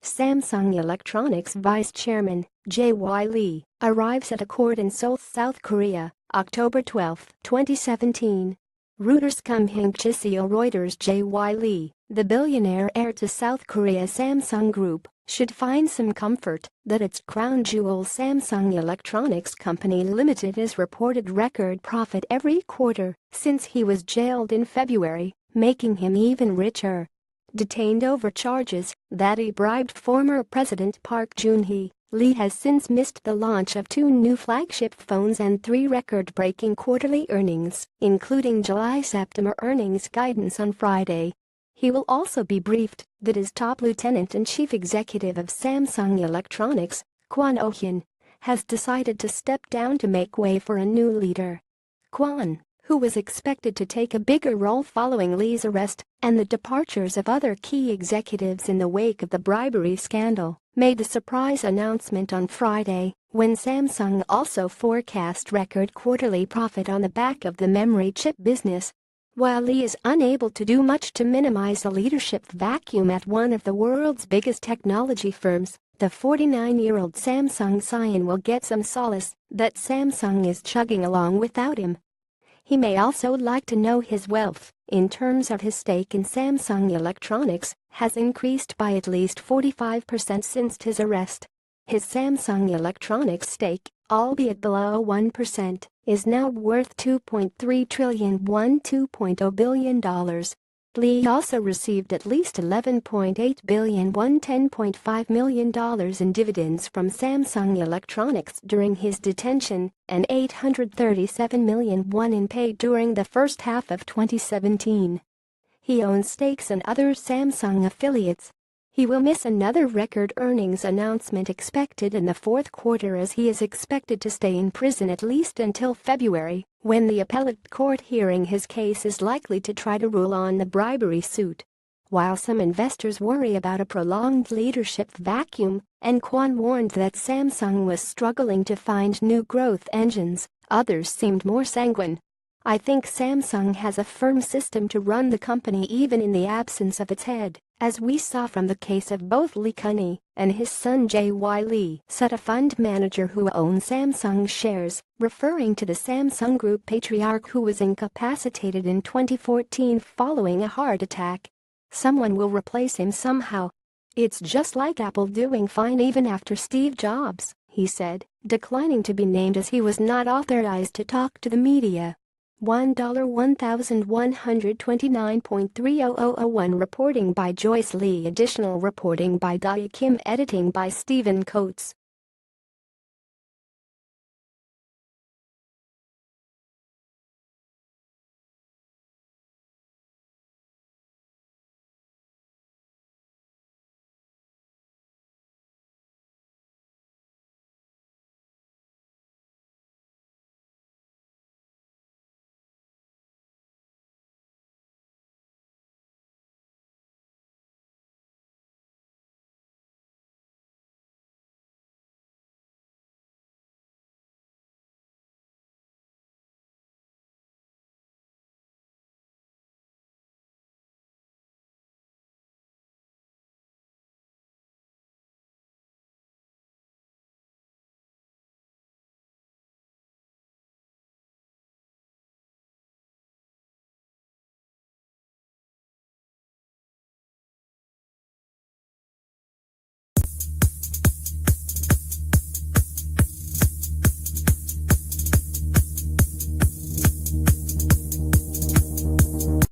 Samsung Electronics Vice Chairman, J.Y. Lee, arrives at a court in Seoul, South Korea, October 12, 2017. Reuters Reuters J.Y. Lee, the billionaire heir to South Korea's Samsung Group, should find some comfort that its crown jewel Samsung Electronics Company Limited has reported record profit every quarter since he was jailed in February, making him even richer. Detained over charges that he bribed former President Park Geun-hye, Lee has since missed the launch of 2 new flagship phones and 3 record-breaking quarterly earnings, including July-September earnings guidance on Friday. He will also be briefed that his top lieutenant and chief executive of Samsung Electronics, Kwon Oh-hyun, has decided to step down to make way for a new leader. Kwon, who was expected to take a bigger role following Lee's arrest and the departures of other key executives in the wake of the bribery scandal, made a surprise announcement on Friday when Samsung also forecast record quarterly profit on the back of the memory chip business. While Lee is unable to do much to minimize the leadership vacuum at one of the world's biggest technology firms, the 49-year-old Samsung scion will get some solace that Samsung is chugging along without him. He may also like to know his wealth, in terms of his stake in Samsung Electronics, has increased by at least 45% since his arrest. His Samsung Electronics stake, albeit below 1%, is now worth $2.3 trillion, $2.0 billion. Lee also received at least $11.8 billion, $10.5 million in dividends from Samsung Electronics during his detention and $837 million in pay during the first half of 2017. He owns stakes in other Samsung affiliates. He will miss another record earnings announcement expected in the fourth quarter as he is expected to stay in prison at least until February, when the appellate court hearing his case is likely to try to rule on the bribery suit. While some investors worry about a prolonged leadership vacuum, and Kwon warned that Samsung was struggling to find new growth engines, others seemed more sanguine. "I think Samsung has a firm system to run the company even in the absence of its head, as we saw from the case of both Lee Kun-hee and his son J.Y. Lee," said a fund manager who owns Samsung shares, referring to the Samsung Group patriarch who was incapacitated in 2014 following a heart attack. "Someone will replace him somehow. It's just like Apple doing fine even after Steve Jobs," he said, declining to be named as he was not authorized to talk to the media. $1129.3001 Reporting by Joyce Lee. Additional reporting by Daya Kim. Editing by Stephen Coates.